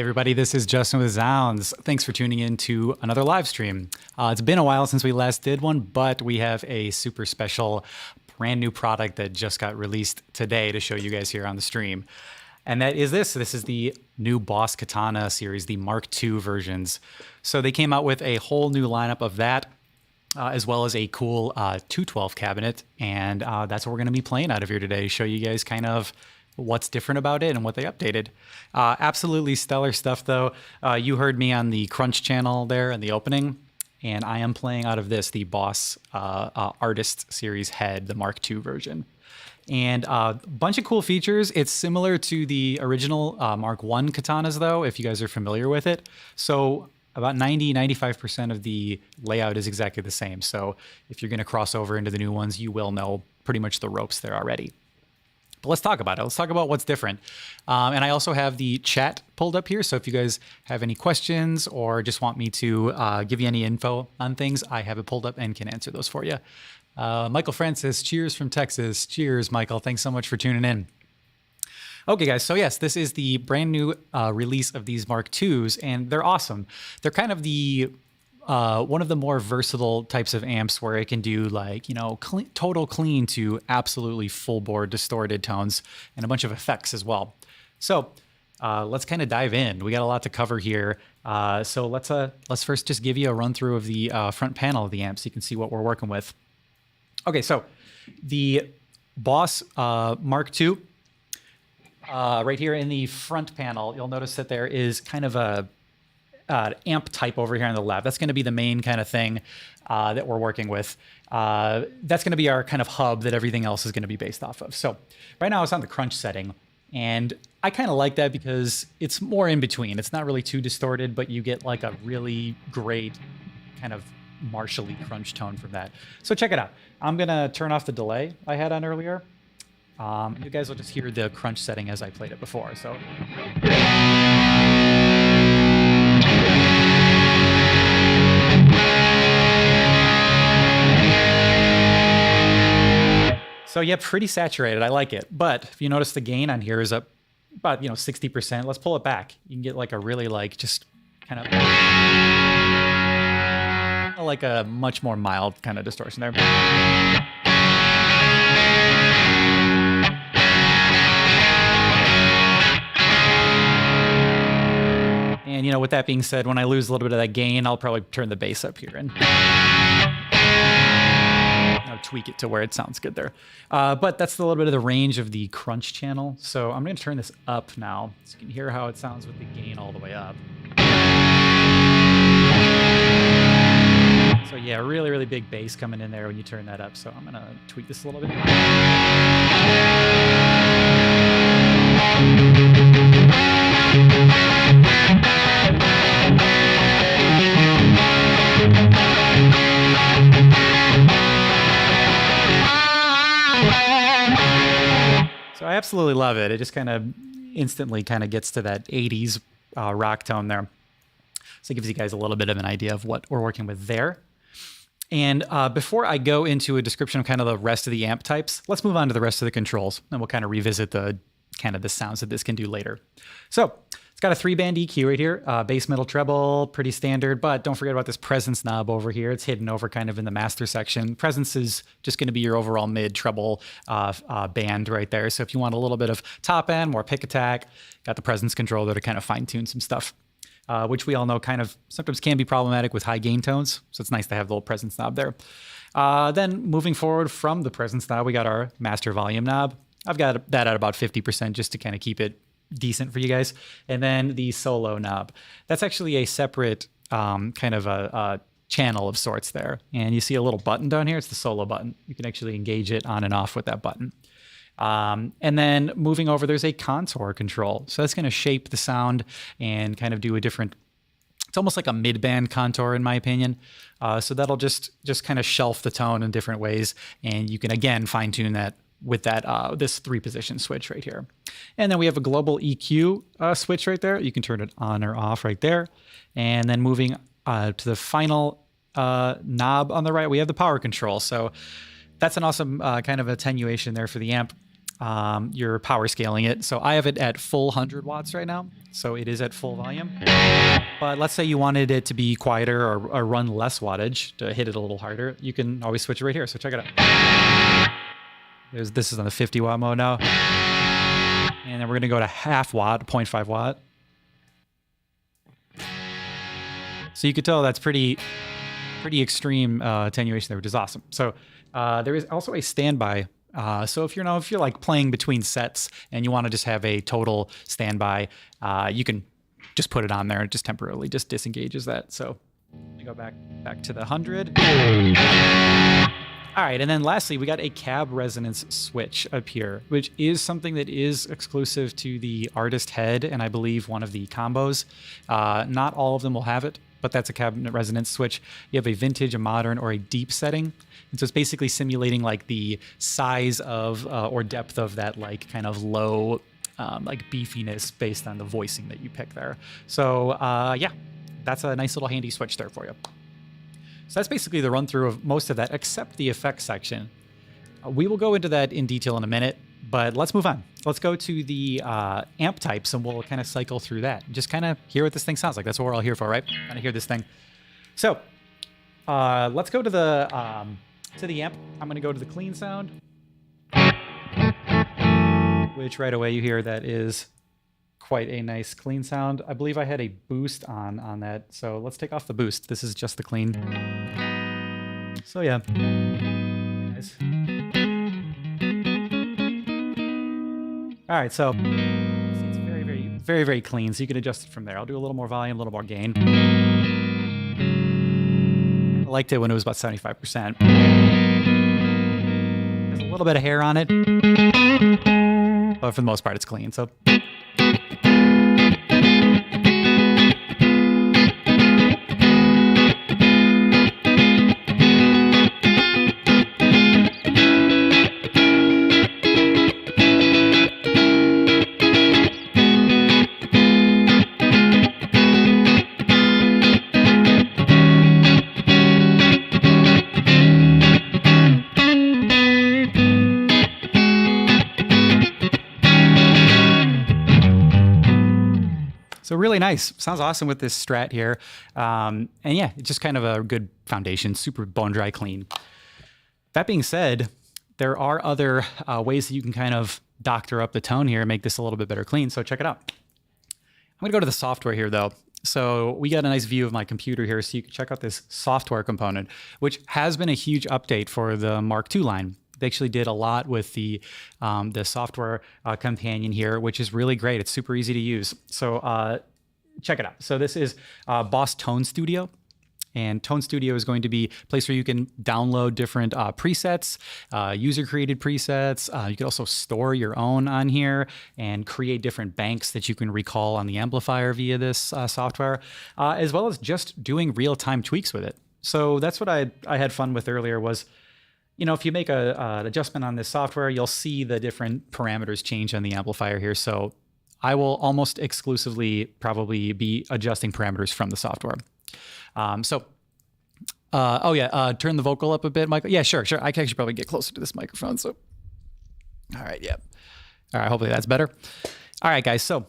everybody, this is Justin with zZounds. Thanks for tuning in to another live stream. It's been a while since we last did one, but we have a super special brand new product that just got released today to show you guys here on the stream. And that is this. This is the new Boss Katana series, the Mark II versions. So they came out with a whole new lineup of that, as well as a cool 212 cabinet. And that's what we're going to be playing out of here today, show you guys kind of what's different about it and what they updated. Absolutely stellar stuff, though. You heard me on the Crunch channel there in the opening, and I am playing out of this, the Boss Artist Series Head, the Mark II version. And a bunch of cool features. It's similar to the original Mark I katanas, though, if you guys are familiar with it. So about 90–95% of the layout is exactly the same. So if you're going to cross over into the new ones, you will know pretty much the ropes there already. But let's talk about it. Let's talk about what's different. And I also have the chat pulled up here. So if you guys have any questions or just want me to give you any info on things, I have it pulled up and can answer those for you. Michael Francis, cheers from Texas. Cheers, Michael. Thanks so much for tuning in. Okay, guys. So yes, this is the brand new release of these Mark IIs, and they're awesome. They're kind of the one of the more versatile types of amps where it can do, like, you know, total clean to absolutely full bore distorted tones and a bunch of effects as well. So let's kind of dive in. We got a lot to cover here. So let's first just give you a run through of the front panel of the amp so you can see what we're working with. Okay, so the Boss Mark II, right here in the front panel, you'll notice that there is kind of a amp type over here on the left. That's going to be the main kind of thing that we're working with. That's going to be our kind of hub that everything else is going to be based off of. So right now it's on the crunch setting, and I kind of like that because it's more in between. It's not really too distorted, but you get like a really great kind of martially crunch tone from that. So check it out. I'm going to turn off the delay I had on earlier. You guys will just hear the crunch setting as I played it before. So yeah, pretty saturated. I like it. But if you notice, the gain on here is up about 60%. Let's pull it back. You can get like a really just kind of like a much more mild kind of distortion there. And with that being said, when I lose a little bit of that gain, I'll probably turn the bass up here and tweak it to where it sounds good there. But that's a little bit of the range of the crunch channel. So I'm going to turn this up now so you can hear how it sounds with the gain all the way up. So yeah, really, really big bass coming in there when you turn that up. So I'm going to tweak this a little bit. So I absolutely love it. It just kind of instantly kind of gets to that 80s rock tone there. So it gives you guys a little bit of an idea of what we're working with there. And before I go into a description of kind of the rest of the amp types, let's move on to the rest of the controls, and we'll kind of revisit the sounds that this can do later. So it's got a 3-band EQ right here, bass, middle, treble, pretty standard, but don't forget about this presence knob over here. It's hidden over kind of in the master section. Presence is just going to be your overall mid treble band right there. So if you want a little bit of top end, more pick attack, got the presence controller to kind of fine tune some stuff. Which we all know kind of sometimes can be problematic with high gain tones. So it's nice to have the little presence knob there. Then moving forward from the presence knob, we got our master volume knob. I've got that at about 50% just to kind of keep it decent for you guys. And then the solo knob. That's actually a separate kind of a channel of sorts there. And you see a little button down here. It's the solo button. You can actually engage it on and off with that button. And then moving over, there's a contour control. So that's going to shape the sound and kind of do a different, it's almost like a mid-band contour in my opinion. So that'll just kind of shelf the tone in different ways. And you can, again, fine tune that with that this 3-position switch right here. And then we have a global EQ switch right there. You can turn it on or off right there. And then moving to the final knob on the right, we have the power control. So that's an awesome kind of attenuation there for the amp. you're power scaling it. So I have it at full 100 watts right now. So it is at full volume. But let's say you wanted it to be quieter or run less wattage to hit it a little harder. You can always switch it right here. So check it out. This is on the 50 watt mode now. And then we're going to go to half watt, 0.5 watt. So you could tell that's pretty extreme attenuation there, which is awesome. So there is also a standby. So if you're like playing between sets and you want to just have a total standby, you can just put it on there and just temporarily just disengages that. So let me go back to the 100. All right, and then lastly, we got a cab resonance switch up here, which is something that is exclusive to the Artist head, and I believe one of the combos. Not all of them will have it, but that's a cabinet resonance switch. You have a vintage, a modern, or a deep setting. And so it's basically simulating like the size of or depth of that like kind of low like beefiness based on the voicing that you pick there. So yeah, that's a nice little handy switch there for you. So that's basically the run through of most of that, except the effects section. We will go into that in detail in a minute, but let's move on. Let's go to the amp types and we'll kind of cycle through that. Just kind of hear what this thing sounds like. That's what we're all here for, right? Kind of hear this thing. So let's go to the amp. I'm going to go to the clean sound, which right away you hear that is quite a nice clean sound. I believe I had a boost on that. So let's take off the boost. This is just the clean. So yeah. Nice. All right, so it's very, very clean. So you can adjust it from there. I'll do a little more volume, a little more gain. I liked it when it was about 75%. There's a little bit of hair on it, but for the most part, it's clean. So. So really nice. Sounds awesome with this Strat here. And yeah, it's just kind of a good foundation, super bone dry clean. That being said, there are other ways that you can kind of doctor up the tone here and make this a little bit better clean. So check it out. I'm gonna go to the software here though. So we got a nice view of my computer here. So you can check out this software component, which has been a huge update for the Mark II line. They actually did a lot with the software companion here, which is really great. It's super easy to use. So check it out. So this is Boss Tone Studio. And Tone Studio is going to be a place where you can download different presets, user-created presets. You can also store your own on here and create different banks that you can recall on the amplifier via this software, as well as just doing real-time tweaks with it. So that's what I had fun with earlier was, you know, if you make an adjustment on this software, you'll see the different parameters change on the amplifier here. So I will almost exclusively probably be adjusting parameters from the software. Oh yeah, turn the vocal up a bit, Michael. Yeah, sure. I can actually probably get closer to this microphone. So, all right, yeah. All right, hopefully that's better. All right, guys, so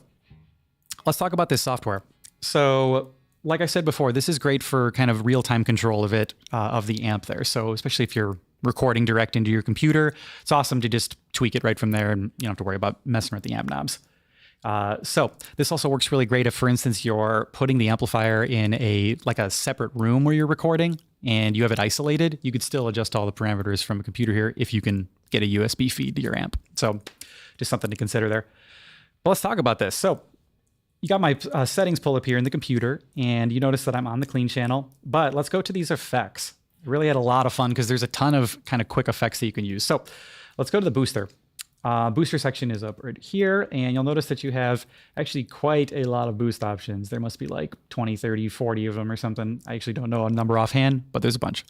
let's talk about this software. So like I said before, this is great for kind of real-time control of it, of the amp there. So especially if you're recording direct into your computer, it's awesome to just tweak it right from there and you don't have to worry about messing with the amp knobs. So this also works really great if, for instance, you're putting the amplifier in a separate room where you're recording and you have it isolated. You could still adjust all the parameters from a computer here if you can get a USB feed to your amp. So just something to consider there. But let's talk about this. So you got my settings pull up here in the computer and you notice that I'm on the clean channel, but let's go to these effects. I really had a lot of fun because there's a ton of kind of quick effects that you can use. So let's go to the booster. Booster section is up right here, and you'll notice that you have actually quite a lot of boost options. There must be like 20, 30, 40 of them or something. I actually don't know a number offhand, but there's a bunch.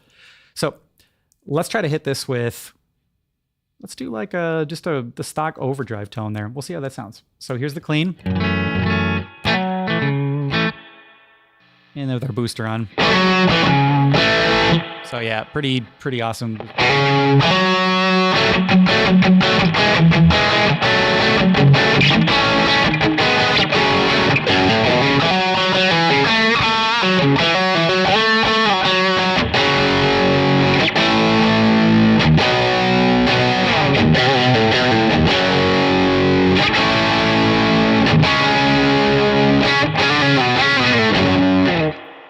So let's try to hit this with, let's do like the stock overdrive tone there. We'll see how that sounds. So here's the clean. And then with our booster on. So yeah, pretty awesome.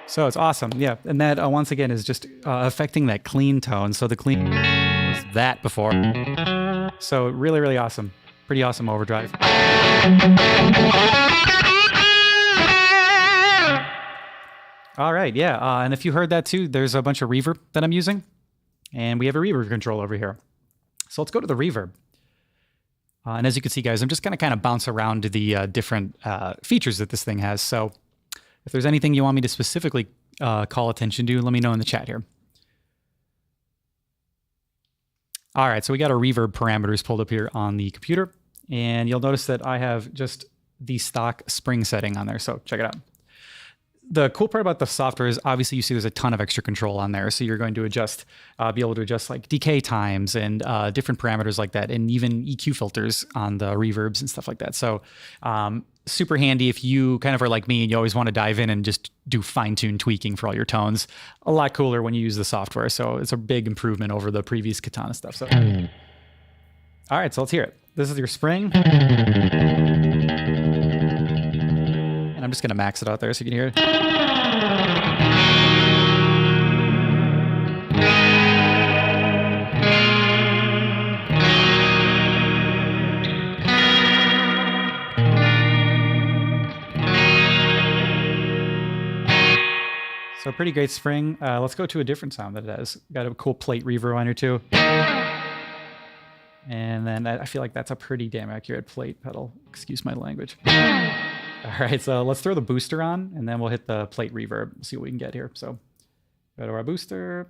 So it's awesome, yeah. And that, once again, is just affecting that clean tone. So the clean was that before. So really, really awesome. Pretty awesome overdrive. All right, yeah. And if you heard that too, there's a bunch of reverb that I'm using. And we have a reverb control over here. So let's go to the reverb. And as you can see, guys, I'm just going to kind of bounce around the different features that this thing has. So if there's anything you want me to specifically call attention to, let me know in the chat here. All right, so we got our reverb parameters pulled up here on the computer, and you'll notice that I have just the stock spring setting on there, so check it out. The cool part about the software is obviously you see there's a ton of extra control on there, so you're going to adjust, be able to adjust like decay times and different parameters like that, and even EQ filters on the reverbs and stuff like that. So super handy if you kind of are like me and you always want to dive in and just do fine-tune tweaking for all your tones. A lot cooler when you use the software, so it's a big improvement over the previous Katana stuff. So, all right, so let's hear it. This is your spring. And I'm just going to max it out there so you can hear it. So pretty great spring. Let's go to a different sound that it has. Got a cool plate reverb on here too. And then I feel like that's a pretty damn accurate plate pedal. Excuse my language. All right, so let's throw the booster on and then we'll hit the plate reverb. See what we can get here. So go to our booster.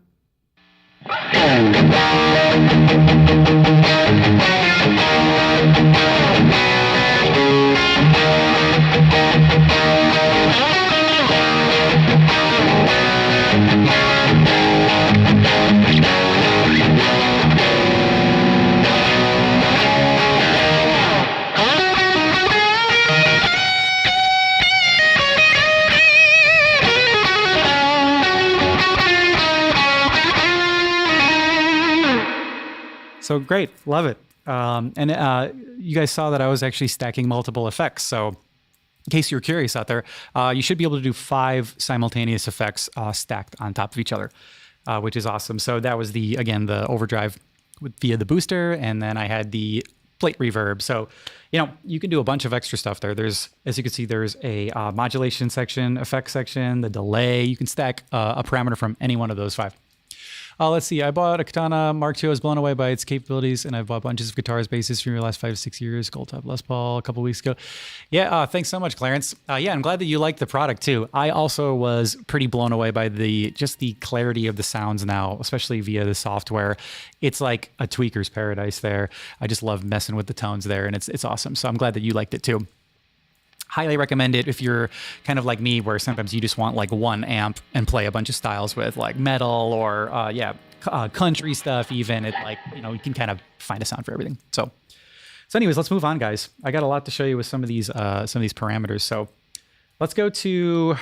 So great, love it. You guys saw that I was actually stacking multiple effects. So in case you're curious out there, you should be able to do 5 simultaneous effects stacked on top of each other, which is awesome. So that was again, the overdrive via the booster, and then I had the plate reverb. So, you can do a bunch of extra stuff there. There's, as you can see, there's a modulation section, effects section, the delay. You can stack a parameter from any one of those 5. Let's see. I bought a Katana Mark II. I was blown away by its capabilities, and I've bought bunches of guitars, basses from your last 5 to 6 years. Gold top Les Paul a couple weeks ago. Yeah, thanks so much, Clarence. Yeah, I'm glad that you liked the product too. I also was pretty blown away by just the clarity of the sounds now, especially via the software. It's like a tweaker's paradise there. I just love messing with the tones there, and it's awesome. So I'm glad that you liked it too. Highly recommend it if you're kind of like me, where sometimes you just want like one amp and play a bunch of styles with, like metal or country stuff. Even you can kind of find a sound for everything. So anyways, let's move on, guys. I got a lot to show you with some of these parameters. So let's go to.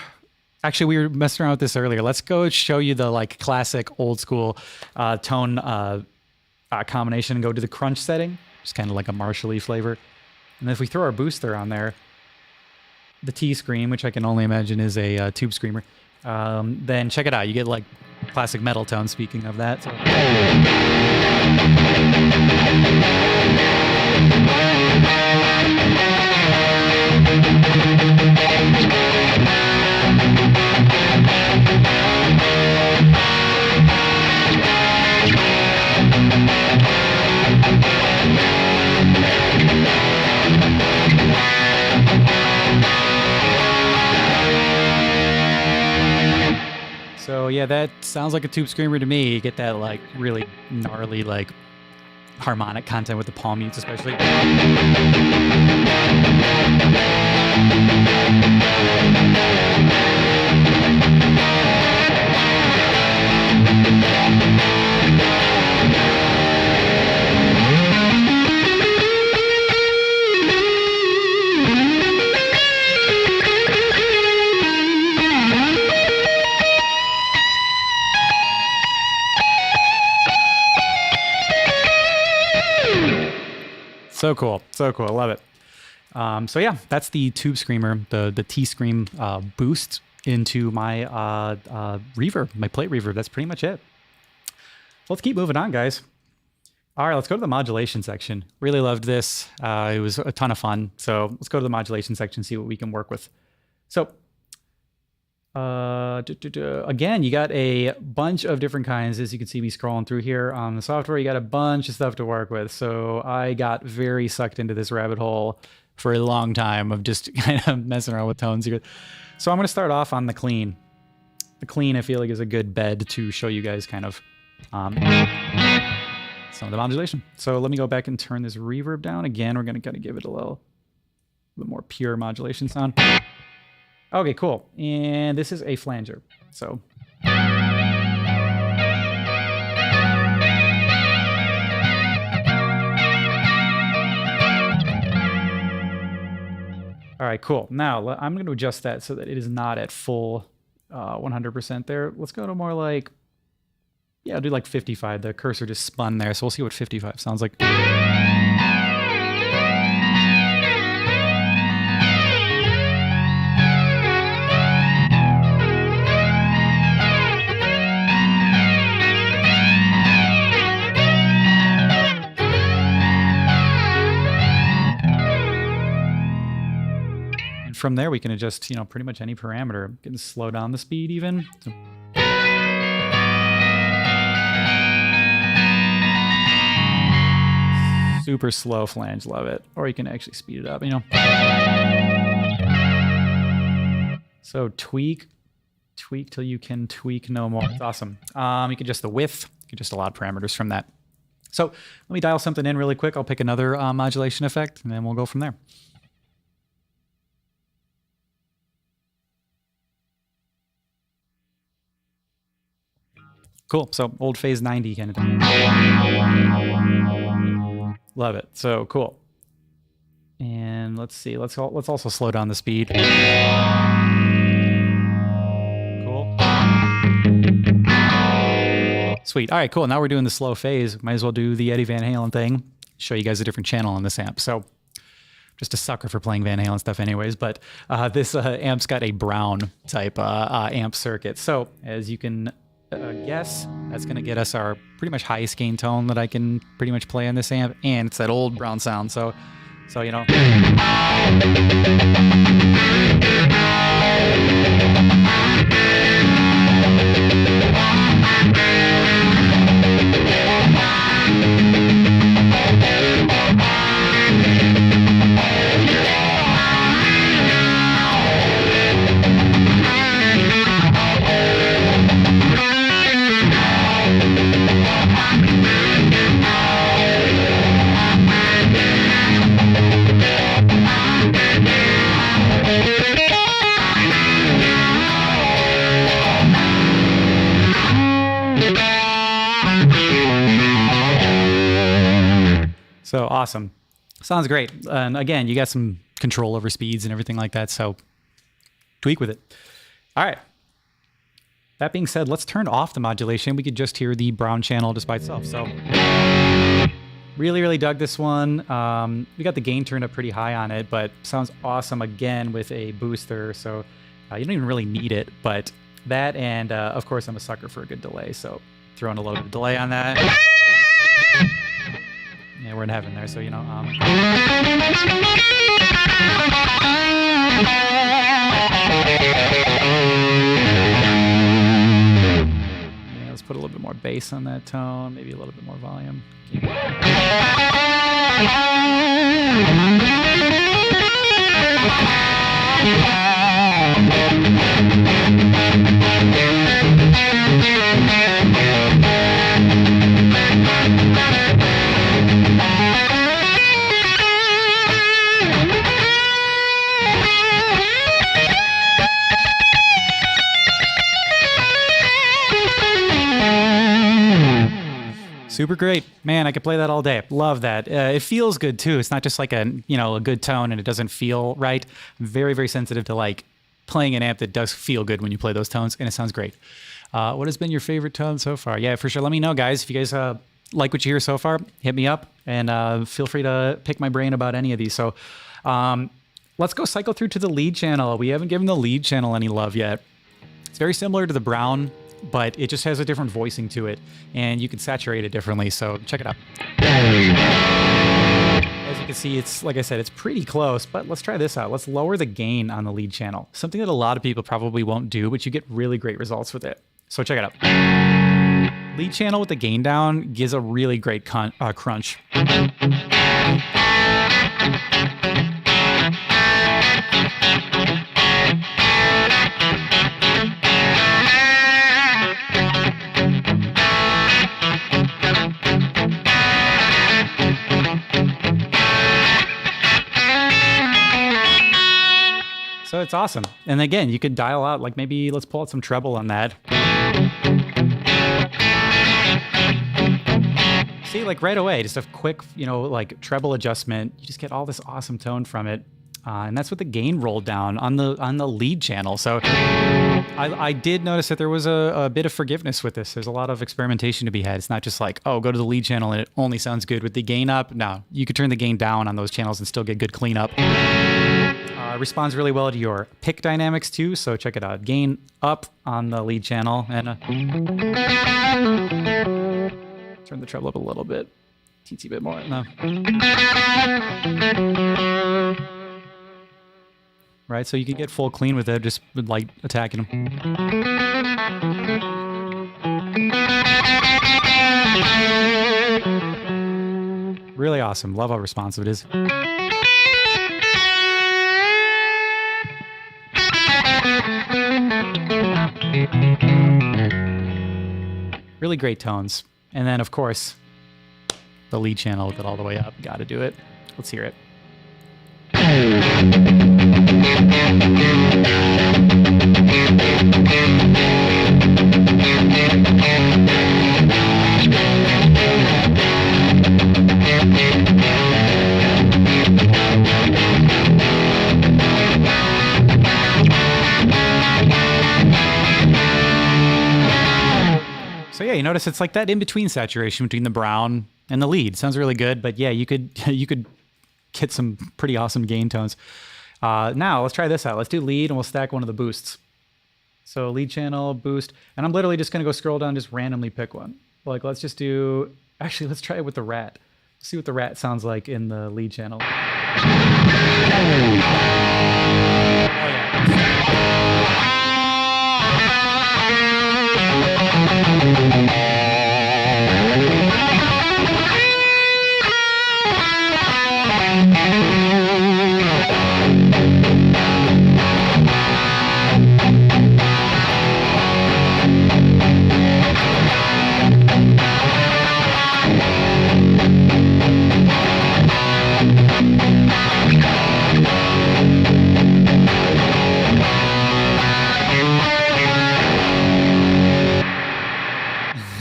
Actually, we were messing around with this earlier. Let's go show you the classic old school tone combination and go to the crunch setting, just kind of like a Marshall-y flavor. And then if we throw our booster on there, the T scream, which I can only imagine is a tube screamer, then check it out. You get like classic metal tone, speaking of that. So. So yeah, that sounds like a tube screamer to me. You get that like really gnarly like harmonic content with the palm mutes especially. So cool. So cool. I love it. So yeah, that's the Tube Screamer, the T-Scream boost into my reverb, my plate reverb. That's pretty much it. Let's keep moving on, guys. All right, let's go to the modulation section. Really loved this. It was a ton of fun. So let's go to the modulation section, see what we can work with. So again, you got a bunch of different kinds. As you can see me scrolling through here on the software, you got a bunch of stuff to work with. So I got very sucked into this rabbit hole for a long time of just kind of messing around with tones here. So I'm going to start off on the clean. The clean, I feel like, is a good bed to show you guys kind of some of the modulation. So let me go back and turn this reverb down. Again, we're going to kind of give it a little bit more pure modulation sound. Okay, cool. And this is a flanger. So all right, cool. Now I'm going to adjust that so that it is not at full 100% there. Let's go to more like, yeah, I'll do like 55. The cursor just spun there, so we'll see what 55 sounds like. From there, we can adjust, you know, pretty much any parameter. We can slow down the speed even. So. Super slow flange, love it. Or you can actually speed it up, you know. So tweak till you can tweak no more. It's awesome. You can adjust the width, you can adjust a lot of parameters from that. So let me dial something in really quick. I'll pick another modulation effect, and then we'll go from there. Cool. So old phase 90 kind of thing. Love it. So cool. And let's see. Let's also slow down the speed. Cool. Sweet. All right, cool. Now we're doing the slow phase. Might as well do the Eddie Van Halen thing. Show you guys a different channel on this amp. So just a sucker for playing Van Halen stuff anyways, but this amp's got a Brown type amp circuit. So as you can guess, that's going to get us our pretty much highest gain tone that I can pretty much play on this amp, and it's that old Brown sound. So you know. So awesome. Sounds great. And again, you got some control over speeds and everything like that, so tweak with it. All right. That being said, let's turn off the modulation. We could just hear the Brown channel just by itself. So really, really dug this one. We got the gain turned up pretty high on it, but sounds awesome again with a booster. So you don't even really need it, but that, and of course I'm a sucker for a good delay. So throwing a little bit of delay on that. Yeah, we're in heaven there, so you know. Yeah, let's put a little bit more bass on that tone, maybe a little bit more volume. Super great, man. I could play that all day. Love that. It feels good too. It's not just like a good tone and it doesn't feel right. I'm very, very sensitive to like playing an amp that does feel good when you play those tones, and it sounds great. What has been your favorite tone so far? Yeah, for sure. Let me know, guys. If you guys like what you hear so far, hit me up and feel free to pick my brain about any of these. So let's go cycle through to the lead channel. We haven't given the lead channel any love yet. It's very similar to the brown, but it just has a different voicing to it, and you can saturate it differently, so check it out. As you can see, it's, like I said, it's pretty close, but let's try this out. Let's lower the gain on the lead channel, something that a lot of people probably won't do, but you get really great results with it. So check it out. Lead channel with the gain down gives a really great crunch. So it's awesome. And again, you could dial out, like maybe let's pull out some treble on that. See, like right away, just a quick, you know, like treble adjustment. You just get all this awesome tone from it. And that's with the gain rolled down on the lead channel. So I did notice that there was a bit of forgiveness with this. There's a lot of experimentation to be had. It's not just like, oh, go to the lead channel and it only sounds good with the gain up. No, you could turn the gain down on those channels and still get good cleanup. Responds really well to your pick dynamics too, so check it out. Gain up on the lead channel, and turn the treble up a little bit, teensy bit more. No. Right, so you can get full clean with it, just with light attacking them. Really awesome. Love how responsive it is. Really great tones. And then, of course, the lead channel with it all the way up. Got to do it. Let's hear it. So yeah, you notice it's like that in-between saturation between the brown and the lead. Sounds really good, but yeah, you could get some pretty awesome gain tones. Now let's try this out. Let's do lead and we'll stack one of the boosts. So lead channel, boost, and I'm literally just gonna go scroll down, just randomly pick one. Like let's just do, actually let's try it with the rat. See what the rat sounds like in the lead channel. Oh yeah.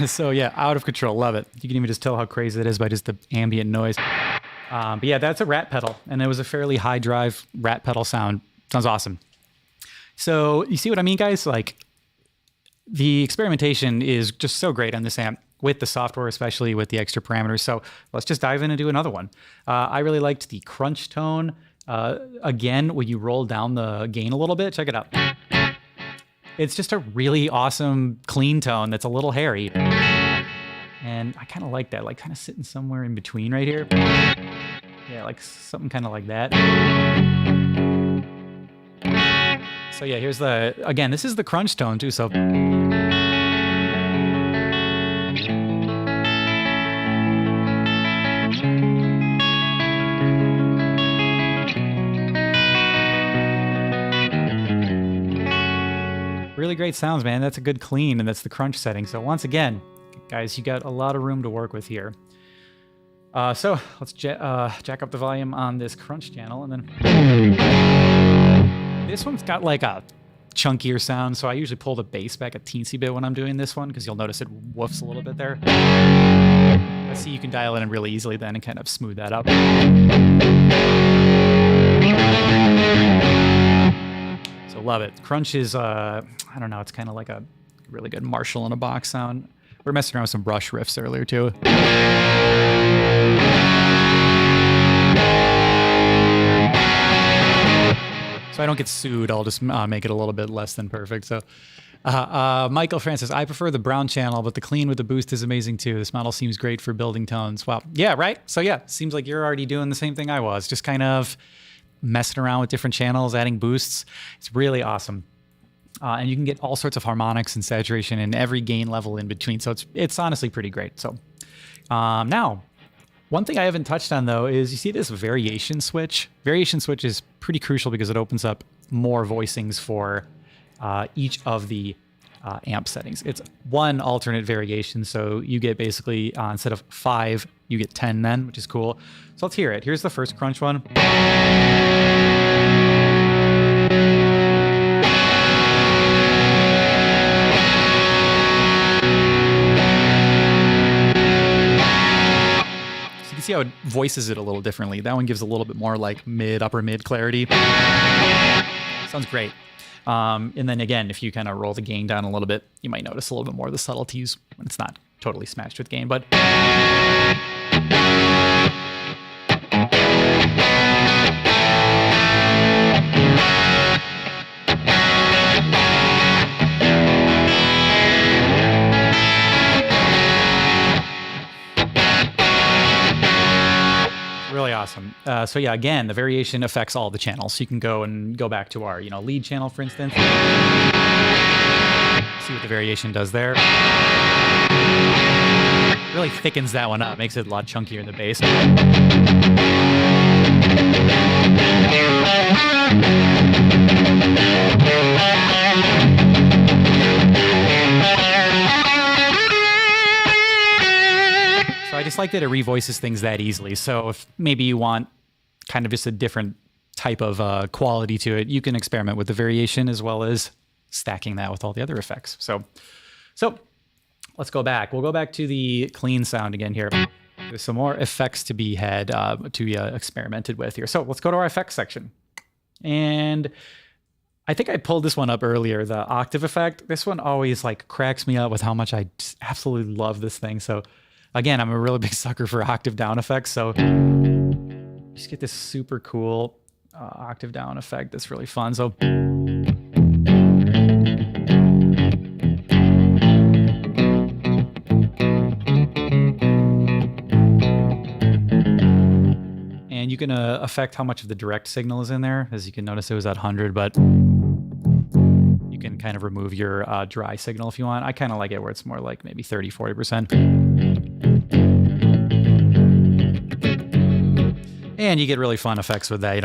So yeah, out of control. Love it. You can even just tell how crazy it is by just the ambient noise. But yeah, that's a rat pedal, and it was a fairly high drive rat pedal sound. Sounds awesome. So you see what I mean, guys? Like the experimentation is just so great on this amp with the software, especially with the extra parameters. So let's just dive in and do another one. I really liked the crunch tone. Again, when you roll down the gain a little bit, check it out. It's just a really awesome clean tone that's a little hairy. And I kind of like that, like kind of sitting somewhere in between right here. Yeah, like something kind of like that. So yeah, here's the, again, this is the crunch tone too, so. Really great sounds, man. That's a good clean, and that's the crunch setting. So once again, guys, you got a lot of room to work with here. So let's jack up the volume on this crunch channel, and then this one's got like a chunkier sound, so I usually pull the bass back a teensy bit when I'm doing this one, because you'll notice it woofs a little bit there. I see you can dial it in really easily then and kind of smooth that up. So love it. Crunch is, I don't know, it's kind of like a really good Marshall in a box sound. We're messing around with some brush riffs earlier too. So I don't get sued, I'll just make it a little bit less than perfect. So Michael Francis, I prefer the brown channel, but the clean with the boost is amazing too. This model seems great for building tones. Wow. Yeah, right? So yeah, seems like you're already doing the same thing I was, just kind of messing around with different channels, adding boosts. It's really awesome. And you can get all sorts of harmonics and saturation and every gain level in between. So it's honestly pretty great. So now, one thing I haven't touched on though is you see this variation switch. Variation switch is pretty crucial because it opens up more voicings for each of the amp settings. It's one alternate variation. So you get basically, instead of 5, you get 10 then, which is cool. So let's hear it. Here's the first crunch one. See how it voices it a little differently. That one gives a little bit more like upper mid clarity. Sounds great. And then again, if you kind of roll the gain down a little bit, you might notice a little bit more of the subtleties when it's not totally smashed with gain, but really awesome. So yeah, again, the variation affects all the channels. So you can go back to our, lead channel, for instance. See what the variation does there. Really thickens that one up, makes it a lot chunkier in the bass. I just like that it revoices things that easily. So if maybe you want kind of just a different type of quality to it, you can experiment with the variation as well as stacking that with all the other effects. So let's go back. We'll go back to the clean sound again here. There's some more effects to be experimented with here. So let's go to our effects section. And I think I pulled this one up earlier, the octave effect. This one always like cracks me up with how much I just absolutely love this thing. So again, I'm a really big sucker for octave down effects, so just get this super cool octave down effect that's really fun. So and you can affect how much of the direct signal is in there. As you can notice, it was at 100, but you can kind of remove your dry signal if you want. I kind of like it where it's more like maybe 30, 40%. And you get really fun effects with that,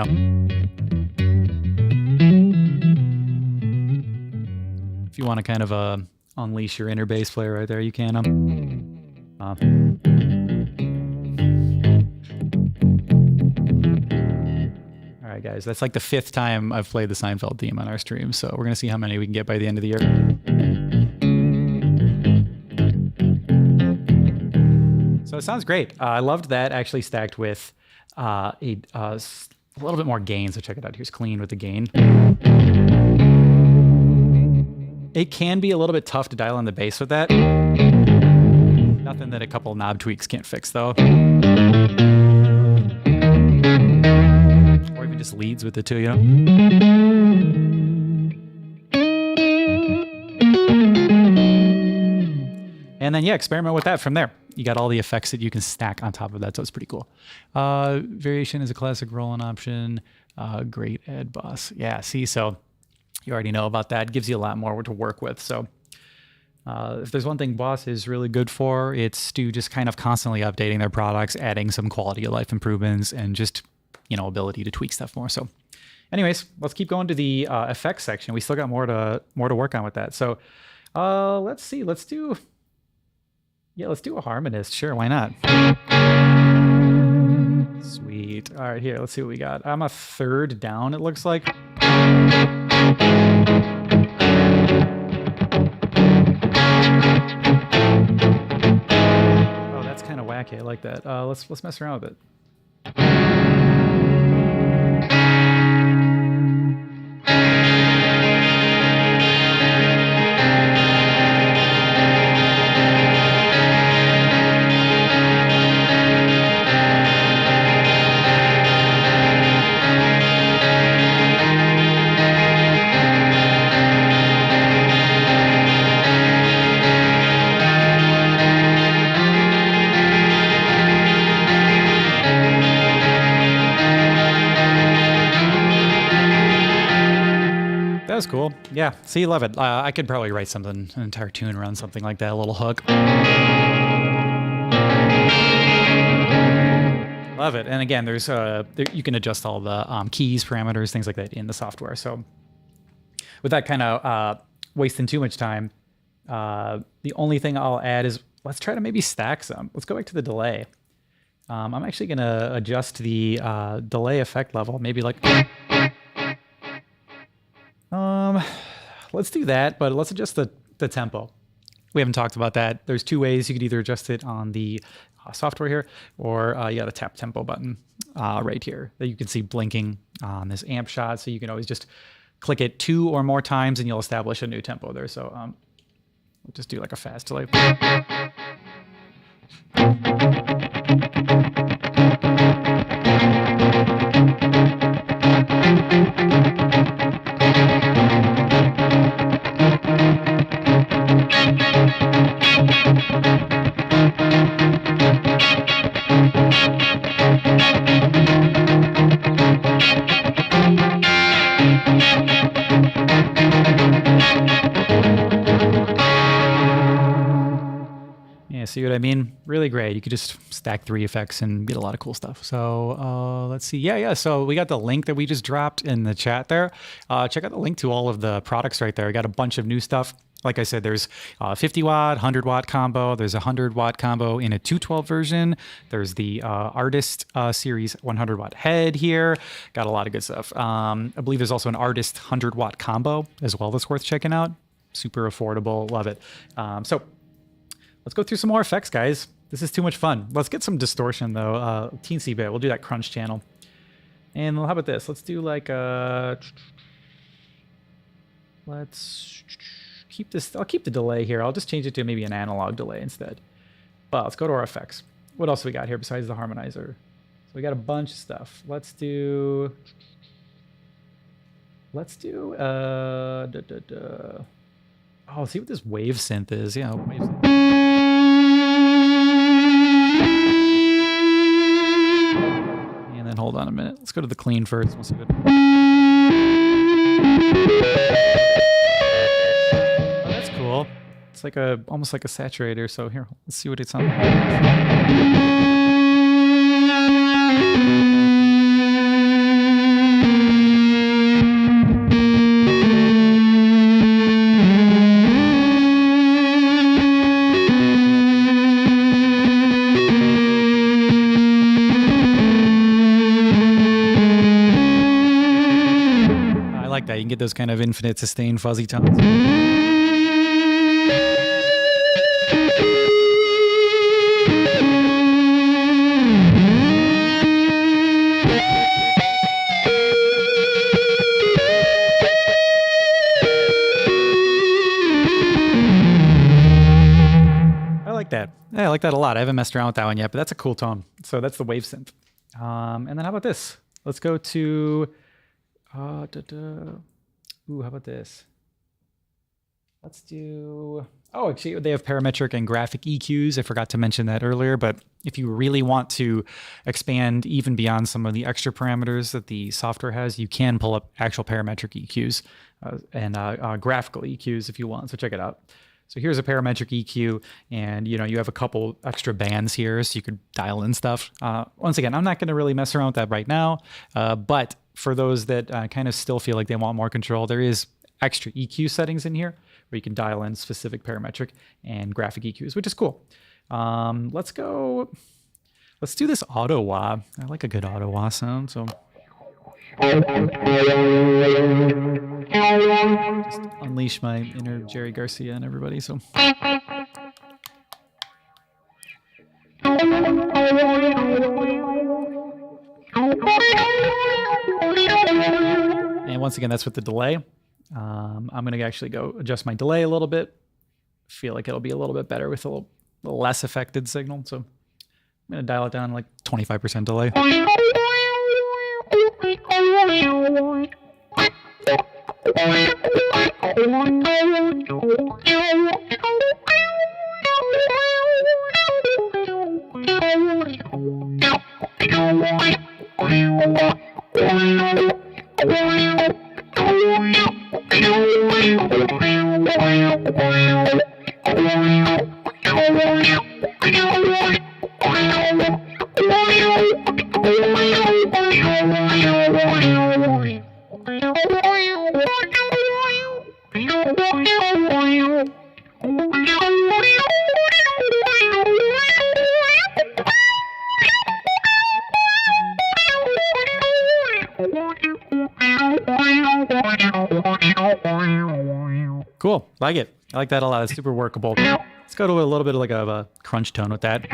If you want to kind of unleash your inner bass player right there, you can. All right, guys, that's like the 5th time I've played the Seinfeld theme on our stream, so we're going to see how many we can get by the end of the year. So it sounds great. I loved that actually stacked with a little bit more gain. So check it out. Here's clean with the gain. It can be a little bit tough to dial in the bass with that. Nothing that a couple knob tweaks can't fix though. Or even just leads with it too, And then, yeah, experiment with that from there. You got all the effects that you can stack on top of that, so it's pretty cool. Variation is a classic roll-in option. Great Ed Boss. Yeah, see, so you already know about that. It gives you a lot more to work with. So if there's one thing Boss is really good for, it's to just kind of constantly updating their products, adding some quality of life improvements, and just, ability to tweak stuff more. So anyways, let's keep going to the effects section. We still got more to work on with that. So let's see. Let's do a harmonist. Sure, why not? Sweet. All right, here, let's see what we got. I'm a 3rd down, it looks like. Oh, that's kind of wacky. I like that. Let's mess around with it. That was cool. Yeah, see, love it. I could probably write something, an entire tune around something like that, a little hook. Love it. And again, there's you can adjust all the keys, parameters, things like that in the software. So without kind of wasting too much time, the only thing I'll add is let's try to maybe stack some. Let's go back to the delay. I'm actually going to adjust the delay effect level, maybe like... let's do that, but let's adjust the tempo. We haven't talked about that. There's two ways. You could either adjust it on the software here, or you got a tap tempo button right here that you can see blinking on this amp shot. So you can always just click it 2 or more times and you'll establish a new tempo there. So we'll just do like a fast delay. See what I mean? Really great. You could just stack 3 effects and get a lot of cool stuff. So let's see. Yeah. So we got the link that we just dropped in the chat there. Check out the link to all of the products right there. We got a bunch of new stuff. Like I said, there's a 50 watt, 100 watt combo. There's a 100 watt combo in a 212 version. There's the Artist Series 100 watt head here. Got a lot of good stuff. I believe there's also an Artist 100 watt combo as well that's worth checking out. Super affordable. Love it. So let's go through some more effects, guys. This is too much fun. Let's get some distortion, though. Teensy bit. We'll do that crunch channel. And how about this? Let's do like a... Let's keep this... I'll keep the delay here. I'll just change it to maybe an analog delay instead. But let's go to our effects. What else we got here besides the harmonizer? So we got a bunch of stuff. Let's do... Oh, see what this wave synth is. Yeah, wave synth. And then hold on a minute. Let's go to the clean first. We'll see what... Oh, that's cool. It's like almost like a saturator. So here, let's see what it's on. That. You can get those kind of infinite sustained fuzzy tones. I like that. Yeah, I like that a lot. I haven't messed around with that one yet, but that's a cool tone. So that's the wave synth. And then how about this? Let's go to... Ooh, how about this? Let's do... Oh, actually, they have parametric and graphic EQs. I forgot to mention that earlier, but if you really want to expand even beyond some of the extra parameters that the software has, you can pull up actual parametric EQs and graphical EQs if you want. So check it out. So here's a parametric EQ, and you have a couple extra bands here, so you could dial in stuff. Once again, I'm not going to really mess around with that right now, but for those that kind of still feel like they want more control, there is extra EQ settings in here where you can dial in specific parametric and graphic EQs, which is cool. Let's do this auto wah. I like a good auto wah sound, so just unleash my inner Jerry Garcia and everybody. So and once again, that's with the delay. I'm going to actually go adjust my delay a little bit. Feel like it'll be a little bit better with a little less affected signal. So I'm going to dial it down like 25% delay. Cool, like it. I like that a lot. It's super workable. Let's go to a little bit of like a crunch tone with that.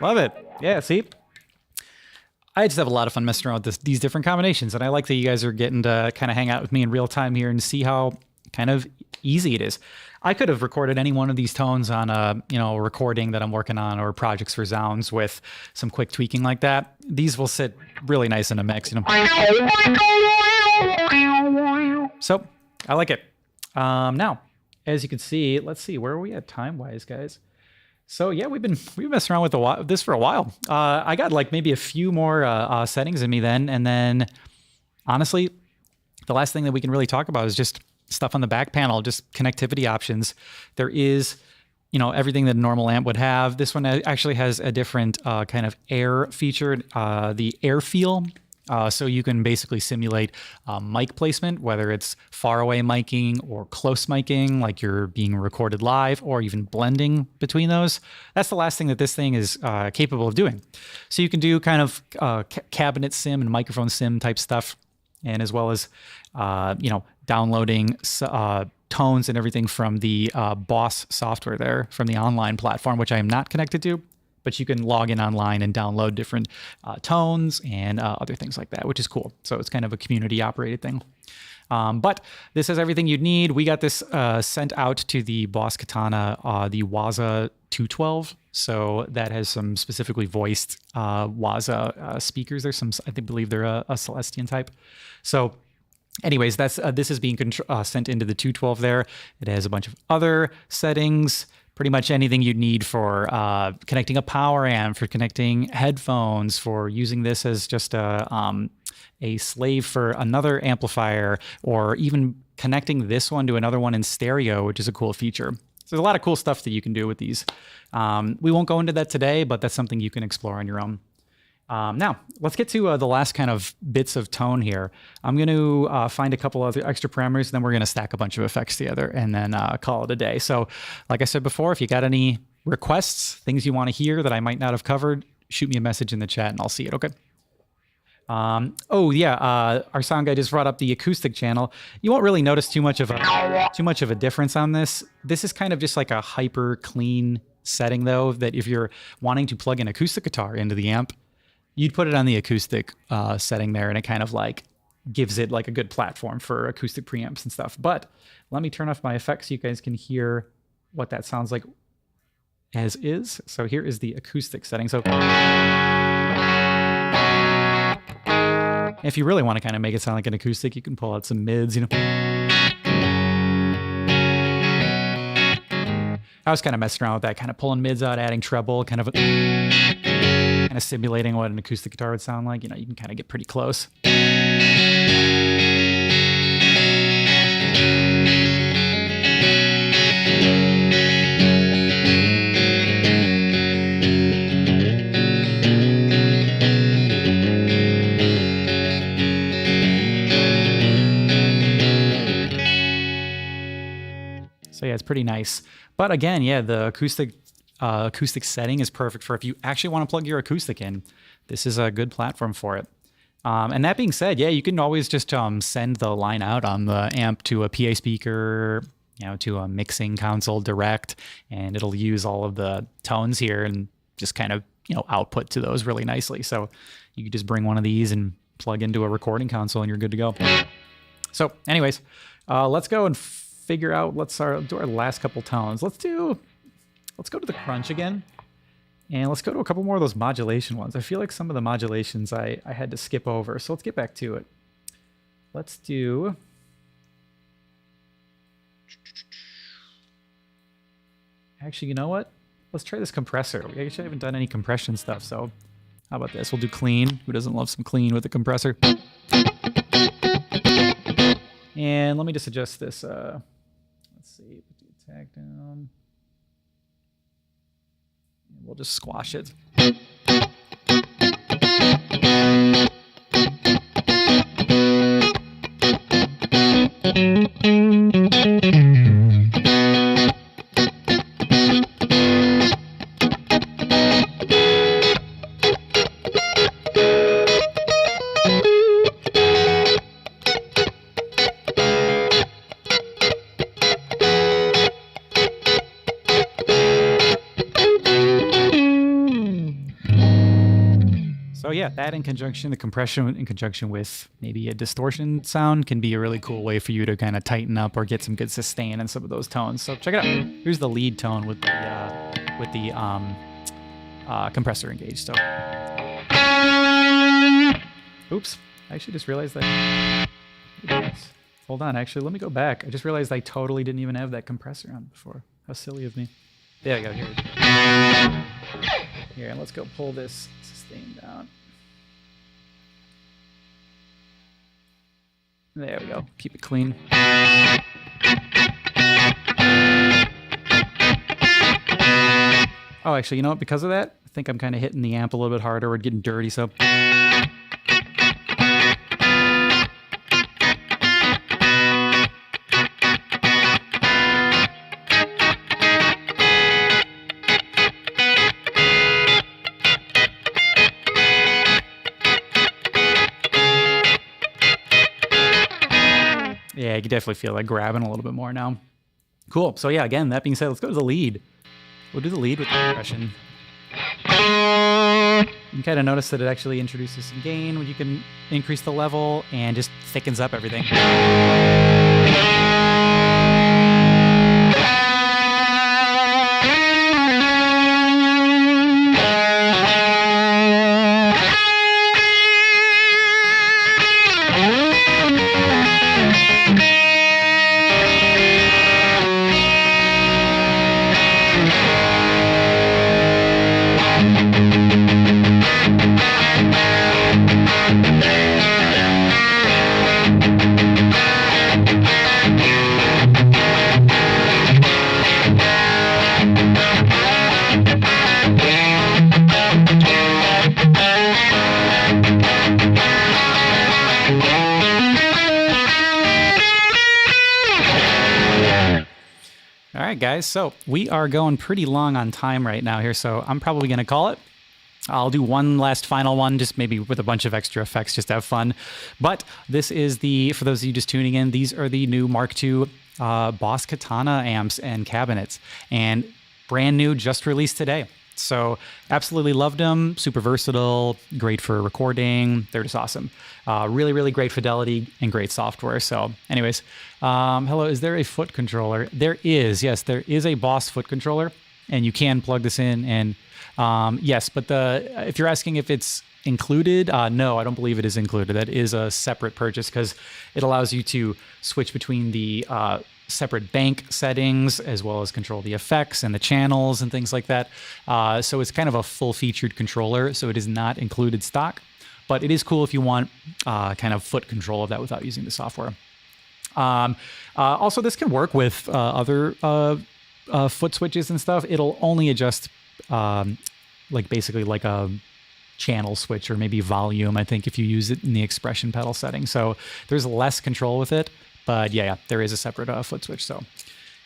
Love it. Yeah, see? I just have a lot of fun messing around with these different combinations, and I like that you guys are getting to kind of hang out with me in real time here and see how kind of easy it is. I could have recorded any one of these tones on a recording that I'm working on or projects for Zounds with some quick tweaking like that. These will sit really nice in a mix, you know. So I like it. Now, as you can see, let's see, where are we at time-wise, guys? So yeah, we've been messing around with this for a while. I got like maybe a few more settings in me then, and then honestly, the last thing that we can really talk about is just stuff on the back panel, just connectivity options. There is, everything that a normal amp would have. This one actually has a different kind of air feature, the air feel. So you can basically simulate mic placement, whether it's far away miking or close miking, like you're being recorded live, or even blending between those. That's the last thing that this thing is capable of doing. So you can do kind of cabinet sim and microphone sim type stuff, and as well as downloading tones and everything from the Boss software there, from the online platform, which I am not connected to. But you can log in online and download different tones and other things like that, which is cool. So it's kind of a community operated thing. But this has everything you'd need. We got this sent out to the Boss Katana, the Waza 212. So that has some specifically voiced Waza speakers. There's some, I believe they're a Celestian type. So anyways, this is being sent into the 212 there. It has a bunch of other settings. Pretty much anything you'd need for connecting a power amp, for connecting headphones, for using this as just a slave for another amplifier, or even connecting this one to another one in stereo, which is a cool feature. So there's a lot of cool stuff that you can do with these. We won't go into that today, but that's something you can explore on your own. Now, let's get to the last kind of bits of tone here. I'm going to find a couple other extra parameters, and then we're going to stack a bunch of effects together and then call it a day. So like I said before, if you got any requests, things you want to hear that I might not have covered, shoot me a message in the chat and I'll see it, okay? Our sound guy just brought up the acoustic channel. You won't really notice too much of a difference on this. This is kind of just like a hyper clean setting though, that if you're wanting to plug an acoustic guitar into the amp, you'd put it on the acoustic setting there, and it kind of like gives it like a good platform for acoustic preamps and stuff. But let me turn off my effects so you guys can hear what that sounds like as is. So here is the acoustic setting. So if you really want to kind of make it sound like an acoustic, you can pull out some mids, I was kind of messing around with that, kind of pulling mids out, adding treble, kind of simulating what an acoustic guitar would sound like. You can kind of get pretty close. So yeah, it's pretty nice. But again, yeah, the acoustic setting is perfect for if you actually want to plug your acoustic in. This is a good platform for it. And that being said, yeah, you can always just send the line out on the amp to a PA speaker, to a mixing console direct, and it'll use all of the tones here and just kind of, output to those really nicely. So you could just bring one of these and plug into a recording console and you're good to go. So anyways, let's go and figure out, do our last couple tones. Let's go to the crunch again. And let's go to a couple more of those modulation ones. I feel like some of the modulations I had to skip over, so let's get back to it. Let's do... Actually, you know what? Let's try this compressor. We actually haven't done any compression stuff, so how about this? We'll do clean. Who doesn't love some clean with the compressor? And let me just adjust this. Let's see, put the attack down. And we'll just squash it. So yeah, that in conjunction, the compression in conjunction with maybe a distortion sound can be a really cool way for you to kind of tighten up or get some good sustain in some of those tones. So check it out. Here's the lead tone with the compressor engaged. So, oops, I actually just realized that. Hold on, actually, let me go back. I just realized I totally didn't even have that compressor on before. How silly of me. There we go. Here, and let's go pull this sustain down. There we go. Keep it clean. Oh, actually, you know what? Because of that, I think I'm kind of hitting the amp a little bit harder. We're getting dirty, so... Yeah, you can definitely feel that grabbing a little bit more now. Cool. So yeah, again, that being said, let's go to the lead. We'll do the lead with the compression. You can kind of notice that it actually introduces some gain when you can increase the level and just thickens up everything. All right, guys, so we are going pretty long on time right now here, so I'm probably going to call it. I'll do one last final one, just maybe with a bunch of extra effects, just to have fun. But this is for those of you just tuning in, these are the new Mark II Boss Katana amps and cabinets, and brand new, just released today. So absolutely loved them. Super versatile, great for recording. They're just awesome. Really, really great fidelity and great software. So anyways, hello, is there a foot controller? There is, yes, there is a Boss foot controller, and you can plug this in. And yes, but if you're asking if it's included, no, I don't believe it is included. That is a separate purchase because it allows you to switch between the separate bank settings as well as control the effects and the channels and things like that. So it's kind of a full-featured controller, so it is not included stock, but it is cool if you want kind of foot control of that without using the software. Also, this can work with other foot switches and stuff. It'll only adjust basically like a channel switch or maybe volume, I think, if you use it in the expression pedal setting. So there's less control with it. But yeah, there is a separate foot switch. So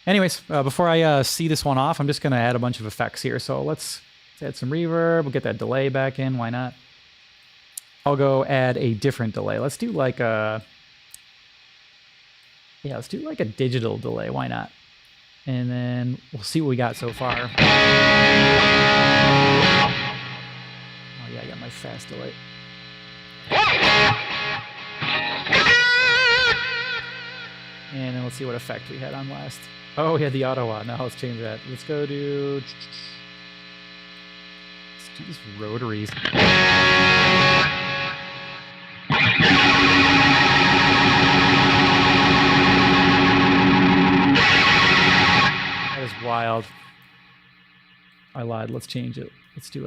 anyways, before I see this one off, I'm just going to add a bunch of effects here. So let's add some reverb. We'll get that delay back in. Why not? I'll go add a different delay. Let's do like a digital delay. Why not? And then we'll see what we got so far. Oh yeah, I got my fast delay. And then let's see what effect we had on last. Oh, we had the auto on. Now let's change that. Let's go to... do these rotaries. That is wild. I lied. Let's change it. Let's do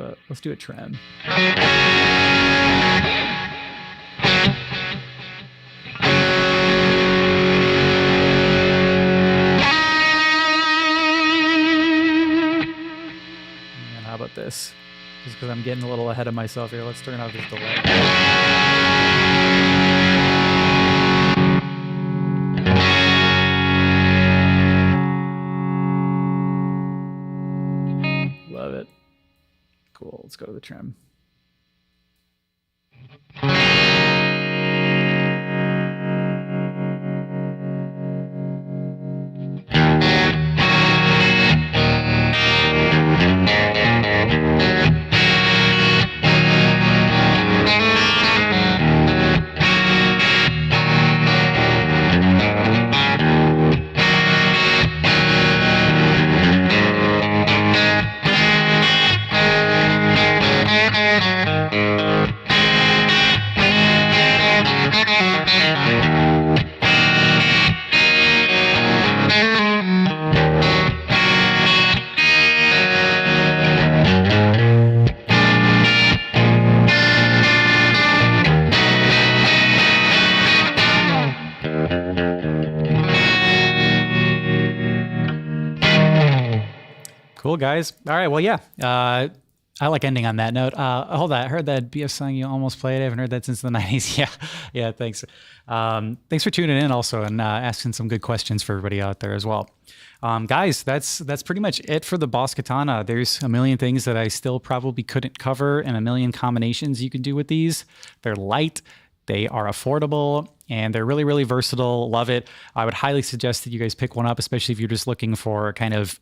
a trem. And how about this? Just because I'm getting a little ahead of myself here, let's turn off this delay. Love it. Cool. Let's go to the trim. Cool, guys. All right. Well, yeah. I like ending on that note. Hold on. I heard that BF song you almost played. I haven't heard that since the 90s. Yeah. Yeah. Thanks. Thanks for tuning in also and asking some good questions for everybody out there as well. Guys, that's pretty much it for the Boss Katana. There's a million things that I still probably couldn't cover and a million combinations you can do with these. They're light. They are affordable and they're really, really versatile. Love it. I would highly suggest that you guys pick one up, especially if you're just looking for kind of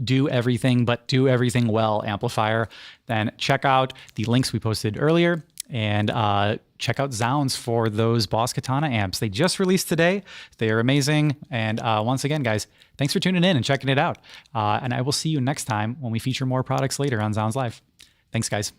do everything, but do everything well amplifier. Then check out the links we posted earlier and check out zZounds for those Boss Katana amps. They just released today. They are amazing. And once again, guys, thanks for tuning in and checking it out. And I will see you next time when we feature more products later on zZounds Live. Thanks, guys.